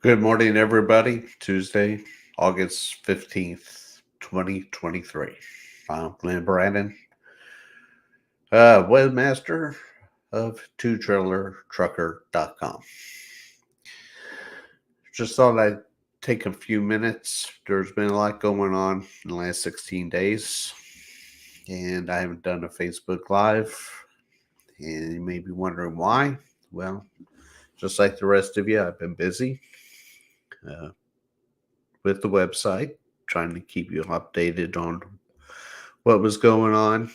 Good morning, everybody. Tuesday, August 15th, 2023. I'm Glenn Brandon, webmaster of twotrailertrucker.com. Just thought I'd take a few minutes. There's been a lot going on in the last 16 days, and I haven't done a Facebook Live. And you may be wondering why. Well, just like the rest of you, I've been busy uh, with the website, trying to keep you updated on what was going on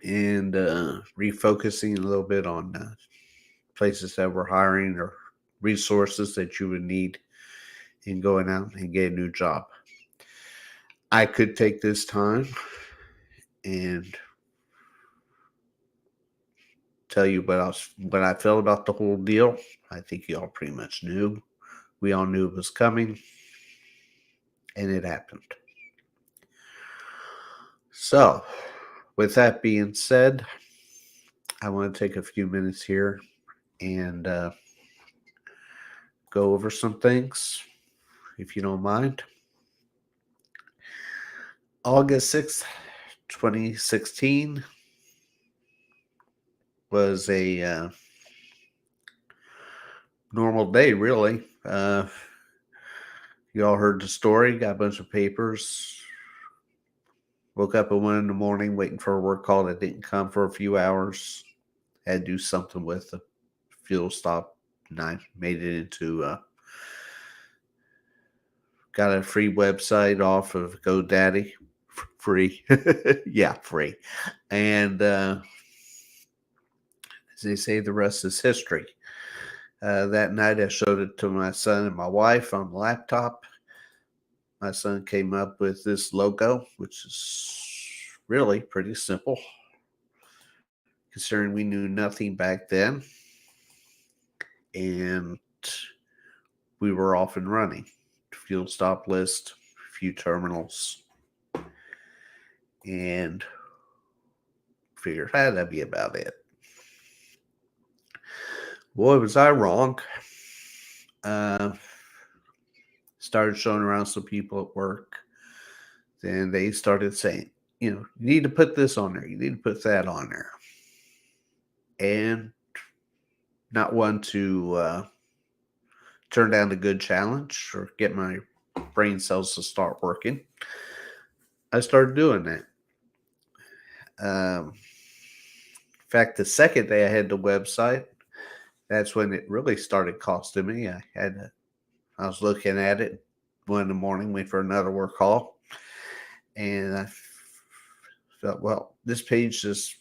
and refocusing a little bit on places that were hiring or resources that you would need in going out and get a new job. I could take this time and tell you what I felt about the whole deal. I think you all pretty much knew. We all knew it was coming, and it happened. So, with that being said, I want to take a few minutes here and go over some things, if you don't mind. August 6th, 2016 was a normal day, really. You all heard the story, got a bunch of papers. Woke up at 1 in the morning waiting for a work call that didn't come for a few hours. Had to do something with the fuel stop, and I made it into got a free website off of GoDaddy. Free. Yeah, free. And as they say, the rest is history. That night, I showed it to my son and my wife on the laptop. My son came up with this logo, which is really pretty simple, considering we knew nothing back then. And we were off and running. Fuel stop list, a few terminals, and figured that'd be about it. Boy, was I wrong. Started showing around some people at work. Then they started saying, you need to put this on there. You need to put that on there. And not one to turn down a good challenge or get my brain cells to start working. I started doing that. In fact, the second day I had the website, that's when it really started costing me. I was looking at it 1 in the morning, waiting for another work call, and I felt, well, this page just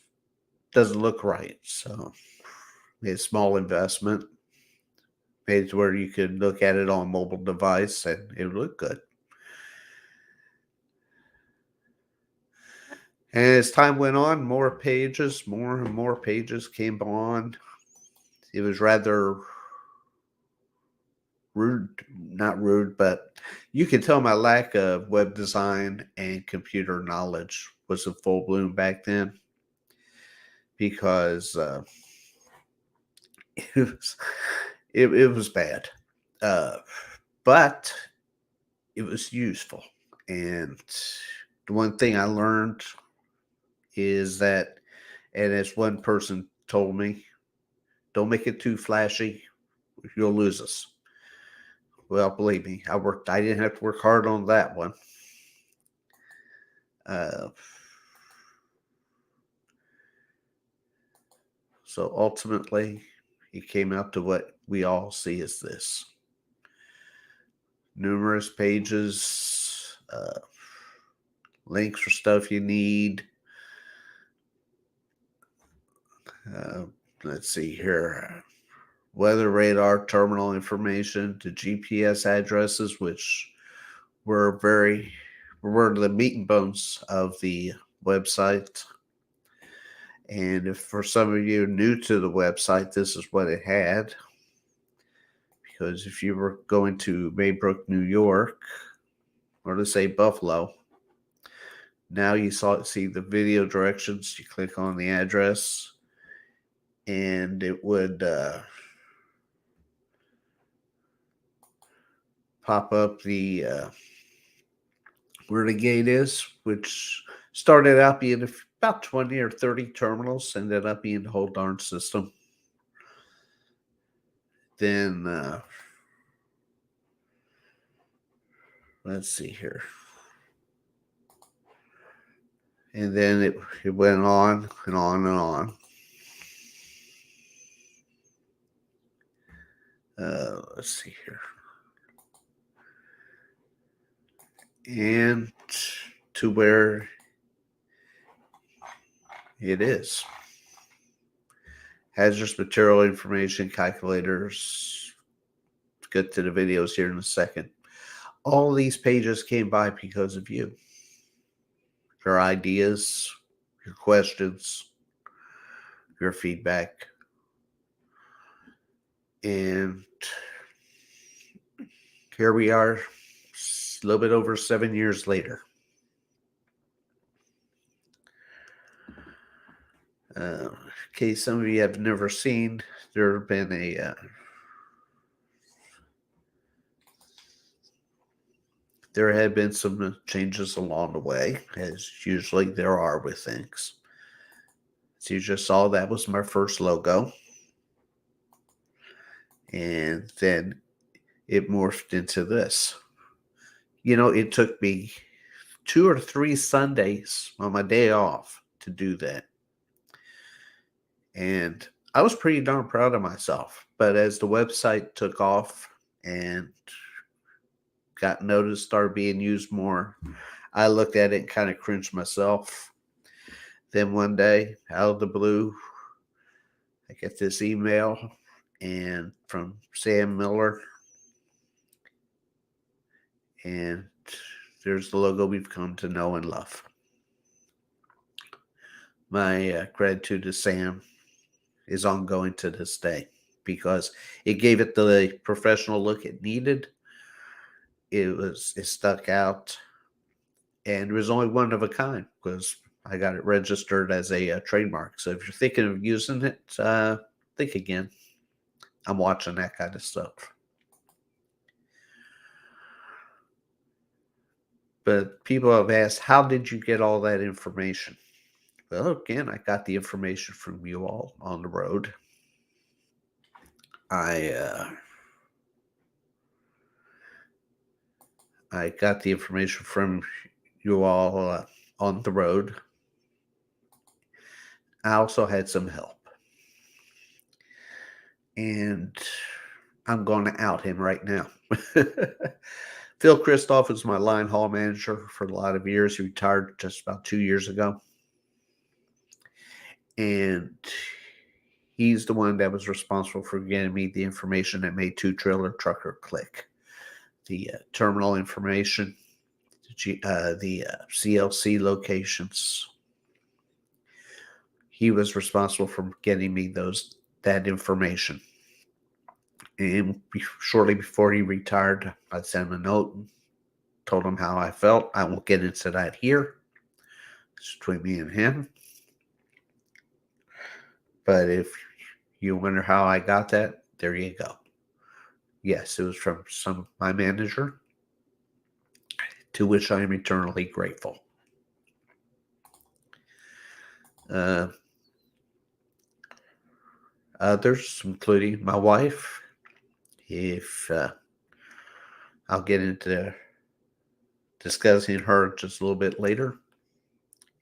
doesn't look right. So made a small investment, made it to where you could look at it on a mobile device and it would look good. And as time went on, more and more pages came on. It was rather rude, not rude, but you could tell my lack of web design and computer knowledge was in full bloom back then because it was it was bad, uh, but it was useful. And the one thing I learned is that, and as one person told me, don't make it too flashy, you'll lose us. Well, believe me, I didn't have to work hard on that one. Uh, so ultimately, it came out to what we all see as this: numerous pages, links for stuff you need. Uh, let's see here: weather radar, terminal information, to GPS addresses, which were were the meat and bones of the website. And if for some of you new to the website, this is what it had. Because if you were going to Maybrook, New York, or let's say Buffalo, now you see the video directions. You click on the address, and it would pop up the where the gate is, which started out being about 20 or 30 terminals, ended up being the whole darn system. Then, let's see here. And then it went on and on and on. Let's see here. And to where it is. Hazardous material information calculators. Let's get to the videos here in a second. All these pages came by because of you. Your ideas, your questions, your feedback. And here we are, a little bit over 7 years later. In case some of you have never seen, there have been there have been some changes along the way, as usually there are with things. So you just saw that was my first logo. And then it morphed into this. You know, it took me 2 or 3 Sundays on my day off to do that. And I was pretty darn proud of myself. But as the website took off and got noticed, started being used more, I looked at it and kind of cringed myself. Then one day, out of the blue, I get this email and from Sam Miller. And there's the logo we've come to know and love. My gratitude to Sam is ongoing to this day because it gave it the professional look it needed. It stuck out, and it was only one of a kind because I got it registered as a trademark. So if you're thinking of using it, think again. I'm watching that kind of stuff. But people have asked, how did you get all that information? Well, again, I got the information from you all on the road. I got the information from you all on the road. I also had some help. And I'm going to out him right now. Phil Christoph was my line haul manager for a lot of years. He retired just about 2 years ago. And he's the one that was responsible for getting me the information that made Two Trailer Trucker click. The terminal information, the CLC locations. He was responsible for getting me that information. And shortly before he retired, I sent him a note and told him how I felt. I won't get into that here. It's between me and him. But if you wonder how I got that, there you go. Yes, it was from my manager, to which I am eternally grateful. Others, including my wife, if I'll get into discussing her just a little bit later.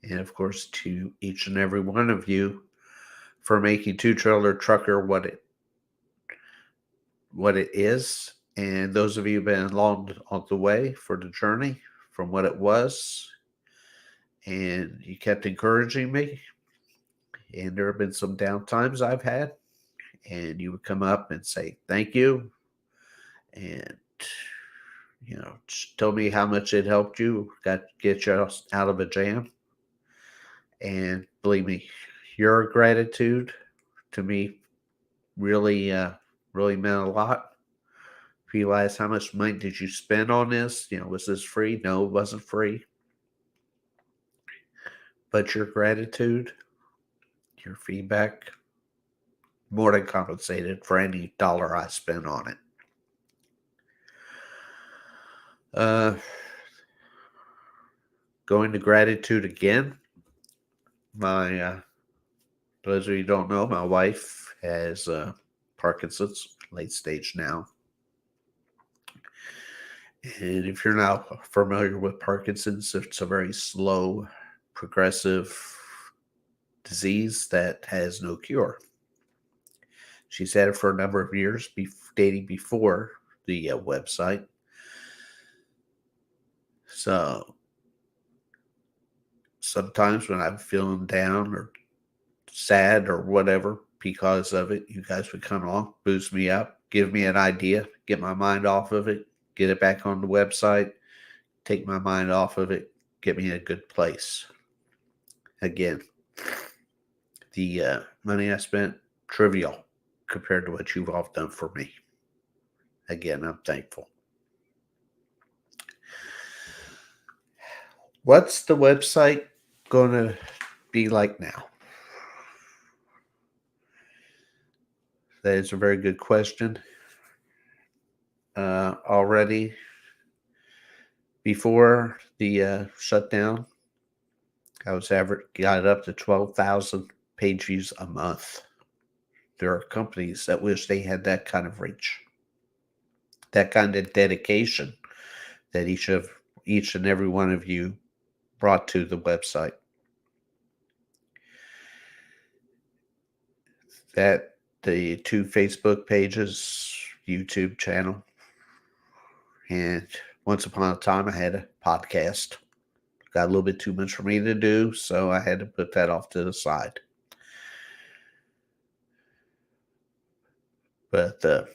And of course, to each and every one of you for making Two Trailer Trucker what it is. And those of you who've been along on the way for the journey from what it was. And you kept encouraging me. And there have been some down times I've had. And you would come up and say, thank you. And, told me how much it helped you, get you out of a jam. And believe me, your gratitude to me really, really meant a lot. Realize how much money did you spend on this? Was this free? No, it wasn't free. But your gratitude, your feedback, more than compensated for any dollar I spent on it. Uh, Going to gratitude again. My those of you who don't know, my wife has Parkinson's, late stage now. And if you're not familiar with Parkinson's, it's a very slow, progressive disease that has no cure. She's had it for a number of years, dating before the website. So sometimes when I'm feeling down or sad or whatever because of it, you guys would come along, boost me up, give me an idea, get my mind off of it, get it back on the website, take my mind off of it, get me in a good place. Again, the money I spent, trivial compared to what you've all done for me. Again, I'm thankful. What's the website going to be like now? That is a very good question. Already, before the shutdown, I got it up to 12,000 page views a month. There are companies that wish they had that kind of reach, that kind of dedication that each and every one of you brought to the website. That the 2 Facebook pages, YouTube channel, and once upon a time I had a podcast. Got a little bit too much for me to do, so I had to put that off to the side. But the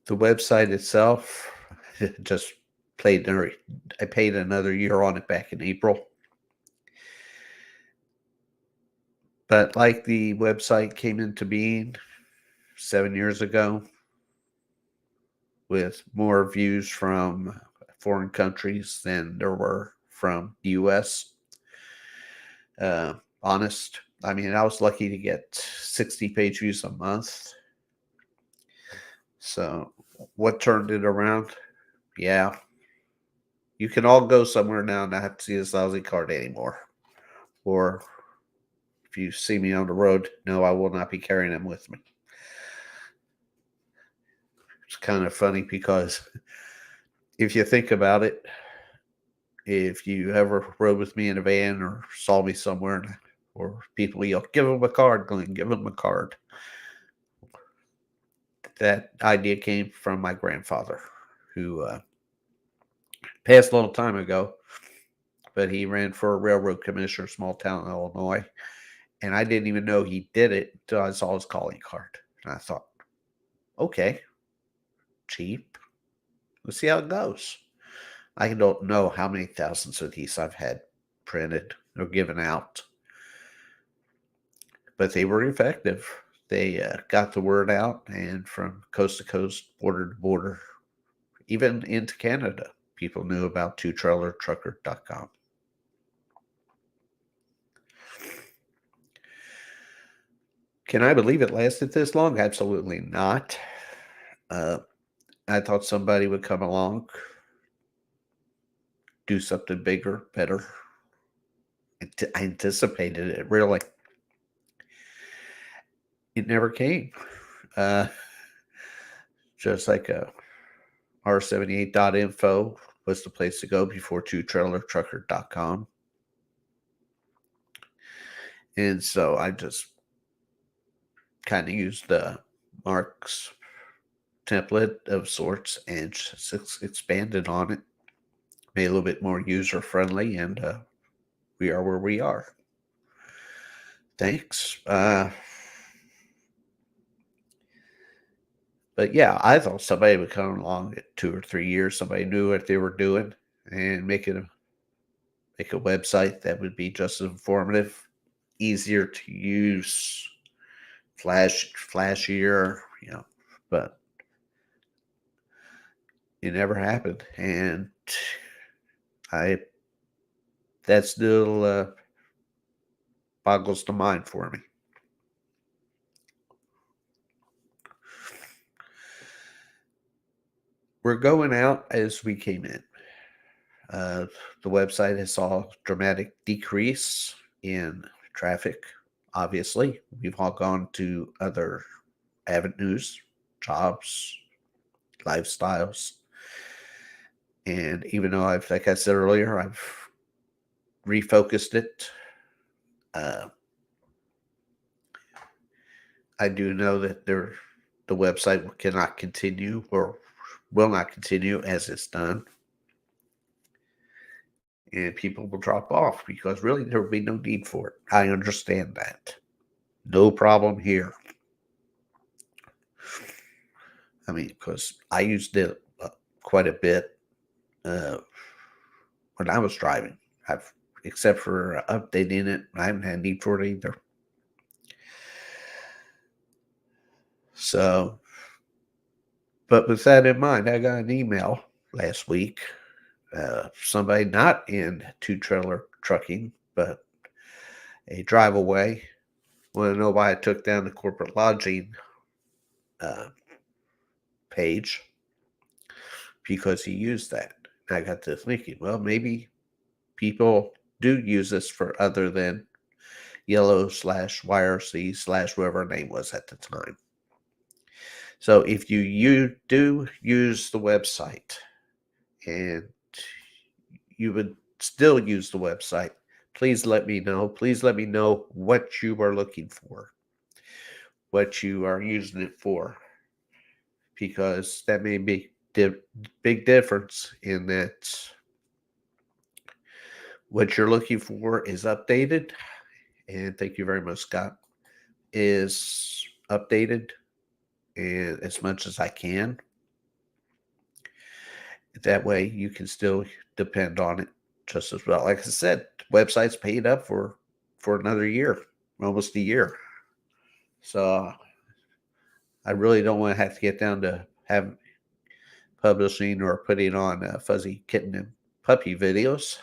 website itself just I paid another year on it back in April. But like the website came into being 7 years ago, with more views from foreign countries than there were from the US. Honest, I mean, I was lucky to get 60 page views a month. So, what turned it around? Yeah, you can all go somewhere now and not have to see this lousy card anymore. Or if you see me on the road, no, I will not be carrying them with me. It's kind of funny because if you think about it, if you ever rode with me in a van or saw me somewhere, or people yell, "Give them a card, Glenn, give them a card." That idea came from my grandfather, who passed a long time ago, but he ran for a railroad commissioner, small town in Illinois. And I didn't even know he did it until I saw his calling card. And I thought, okay, cheap. Let's see how it goes. I don't know how many thousands of these I've had printed or given out, but they were effective. They got the word out, and from coast to coast, border to border, even into Canada, people knew about twotrailertrucker.com. Can I believe it lasted this long? Absolutely not. I thought somebody would come along, do something bigger, better. I anticipated it, really. It never came. Uh, just like R78.info was the place to go before twotrailertrucker.com. And so I just kind of used the Mark's template of sorts and just expanded on it, made it a little bit more user friendly, and we are where we are. Thanks. But yeah, I thought somebody would come along in 2 or 3 years. Somebody knew what they were doing and make a website that would be just as informative, easier to use, flashier, but it never happened. And that still boggles the mind for me. we're going out as we came in. The website has saw a dramatic decrease in traffic. Obviously, we've all gone to other avenues, jobs, lifestyles, and even though I've, like I said earlier, I've refocused it. Uh, I do know that the website cannot continue or will not continue as it's done, and people will drop off because really there will be no need for it. I understand that. No problem here. I mean, because I used it quite a bit uh, when I was driving. I've, except for updating it, I haven't had need for it either. So, but with that in mind, I got an email last week. Somebody not in two trailer trucking, but a drive away. Want to know why I took down the corporate lodging uh, page? Because he used that. I got to thinking, well, maybe people do use this for other than Yellow / YRC / whatever her name was at the time. So if you do use the website and you would still use the website, please let me know. Please let me know what you are looking for, what you are using it for, because that may be big difference in that what you're looking for is updated. And thank you very much, Scott, is updated and as much as I can. That way you can still depend on it just as well. Like I said, website's paid up for another year, almost a year. So I really don't want to have to get down to have publishing or putting on fuzzy kitten and puppy videos.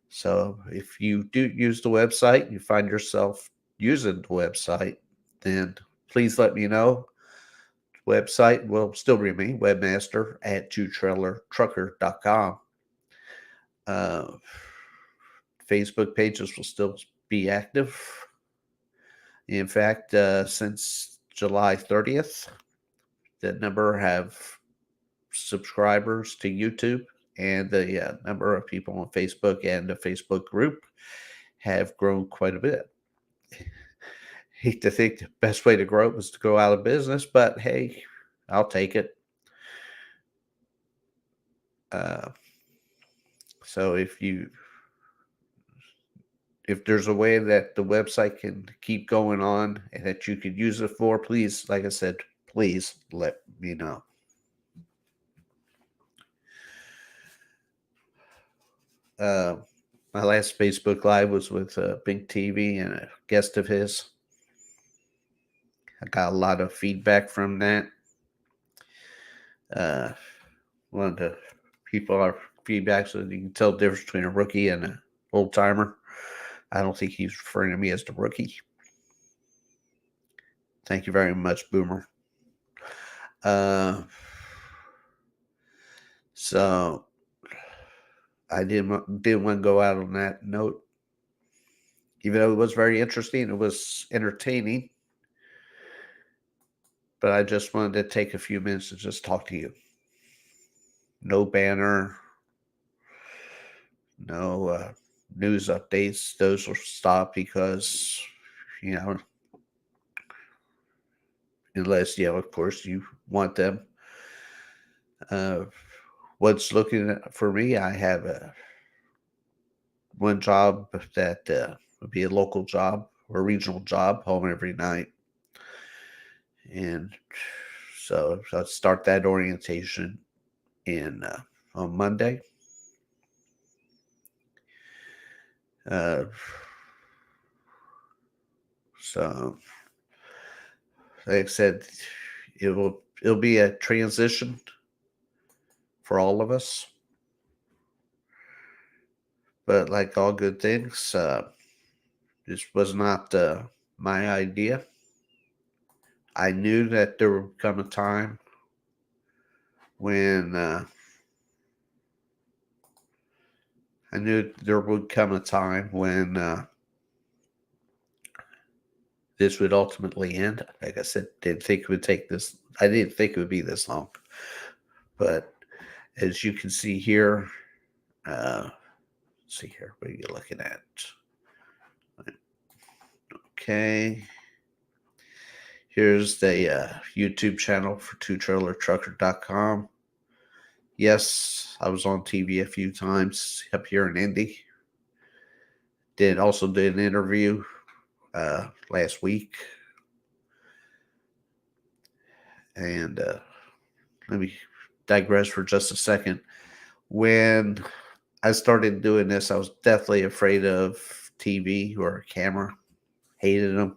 So if you do use the website, you find yourself using the website, then please let me know. Website will still remain webmaster at twotrailertrucker.com. Facebook pages will still be active. In fact, since July 30th, the number have subscribers to YouTube and the number of people on Facebook and the Facebook group have grown quite a bit. Hate to think the best way to grow it was to go out of business, but hey, I'll take it. So if there's a way that the website can keep going on and that you could use it for, please, like I said, please let me know. My last Facebook Live was with Big TV and a guest of his. I got a lot of feedback from that. One of the people are feedback so you can tell the difference between a rookie and an old timer. I don't think he's referring to me as the rookie. Thank you very much, Boomer. So I didn't want to go out on that note, even though it was very interesting. It was entertaining, but I just wanted to take a few minutes to just talk to you. No banner, no news updates. Those will stop because, unless, of course, you want them. What's looking for me, I have one job that would be a local job or a regional job, home every night. And so I'll start that orientation on Monday. So like I said, it'll be a transition for all of us. But like all good things, this was not my idea. I knew that there would come a time when I knew there would come a time when this would ultimately end. Like I said, didn't think it would take this. I didn't think it would be this long. But as you can see here, see here, what are you looking at? Okay. Here's the YouTube channel for twotrailertrucker.com. Yes, I was on TV a few times up here in Indy. Also did an interview last week. And let me digress for just a second. When I started doing this, I was deathly afraid of TV or a camera. Hated them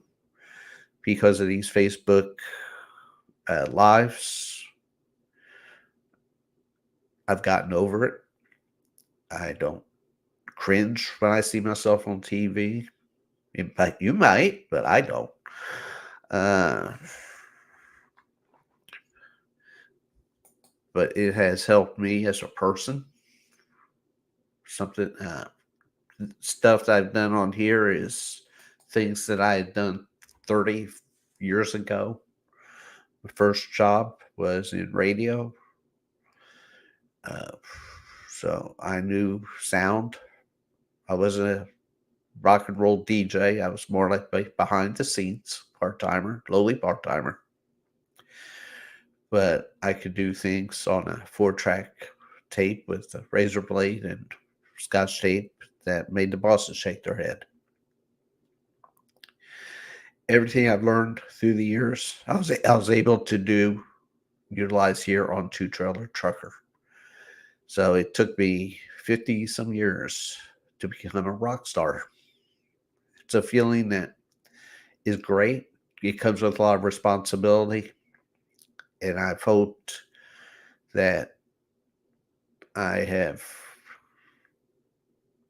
because of these Facebook lives. I've gotten over it. I don't cringe when I see myself on TV. In fact, you might, but I don't. But it has helped me as a person. Something stuff that I've done on here is things that I had done 30 years ago. My first job was in radio. So I knew sound. I wasn't a rock and roll DJ. I was more like behind the scenes, part-timer, lowly part-timer. But I could do things on a 4-track tape with a razor blade and Scotch tape that made the bosses shake their head. Everything I've learned through the years, I was able to utilize here on Two Trailer Trucker. So it took me 50 some years to become a rock star. It's a feeling that is great. It comes with a lot of responsibility. And I've hoped that I have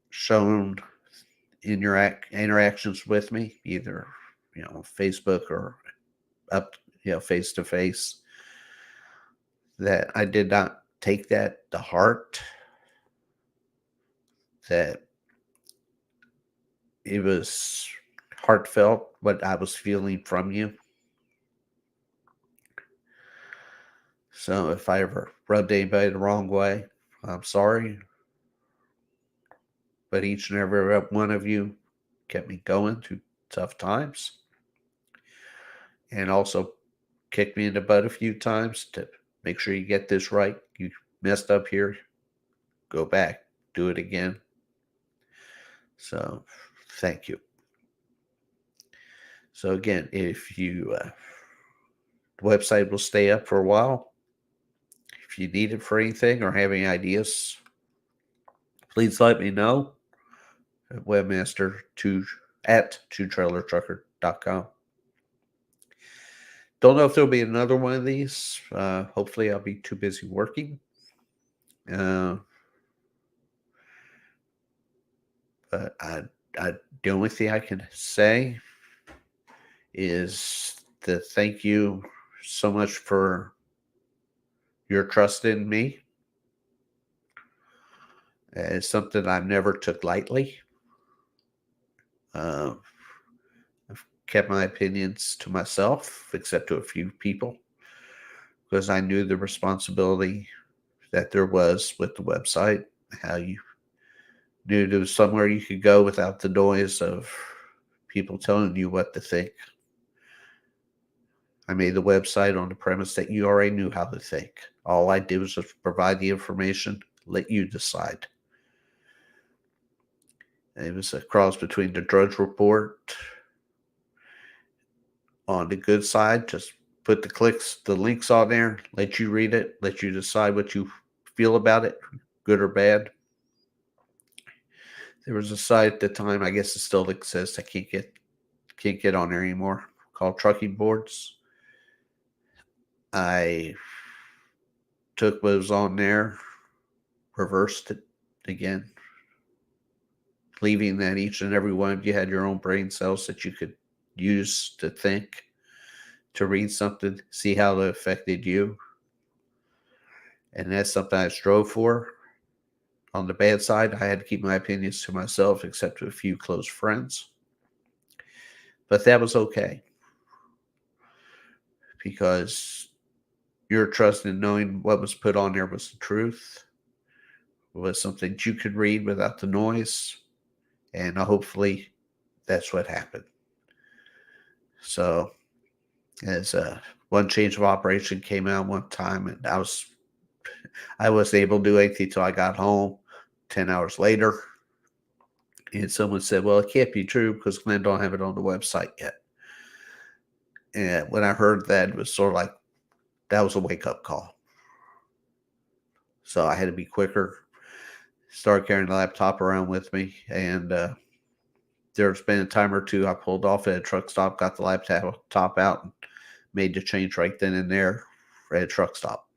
shown interactions with me, either Facebook or up face to face, that I did not take that to heart, that it was heartfelt what I was feeling from you. So if I ever rubbed anybody the wrong way, I'm sorry. But each and every one of you kept me going through tough times, and also kicked me in the butt a few times to make sure you get this right. You messed up here, go back, do it again. So thank you. So again, if you the website will stay up for a while. If you need it for anything or have any ideas, please let me know at webmaster2@twotrailertrucker.com. Don't know if there'll be another one of these. Hopefully I'll be too busy working. But the only thing I can say is to thank you so much for your trust in me. It's something I never took lightly. I've kept my opinions to myself, except to a few people, because I knew the responsibility that there was with the website, how you knew there was somewhere you could go without the noise of people telling you what to think. I made the website on the premise that you already knew how to think. All I did was just provide the information, let you decide. It was a cross between the Drudge Report on the good side, just put the links on there, let you read it, let you decide what you feel about it, good or bad. There was a site at the time, I guess it still exists. I can't get on there anymore, called Trucking Boards. I took what was on there, reversed it again, leaving that each and every one of you had your own brain cells that you could use to think, to read something, see how it affected you. And that's something I strove for. On the bad side, I had to keep my opinions to myself, except to a few close friends. But that was okay, because your trust in knowing what was put on there was the truth, was something that you could read without the noise, and hopefully that's what happened. So, as one change of operation came out one time, and I wasn't able to do anything until I got home 10 hours later. And someone said, well, it can't be true because Glenn don't have it on the website yet. And when I heard that, it was sort of like, that was a wake-up call. So I had to be quicker, start carrying the laptop around with me. And there's been a time or two I pulled off at a truck stop, got the laptop out, and made the change right then and there at a truck stop.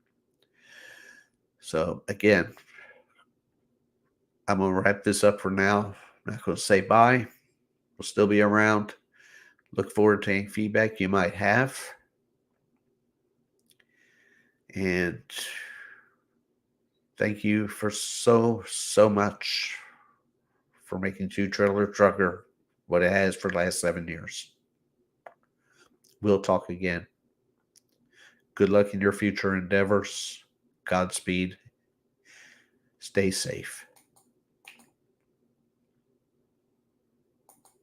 So again, I'm going to wrap this up for now. I'm not going to say bye. We'll still be around. Look forward to any feedback you might have. And thank you for so much for making Two Trailer Trucker what it has for the last 7 years. We'll talk again. Good luck in your future endeavors. Godspeed. Stay safe.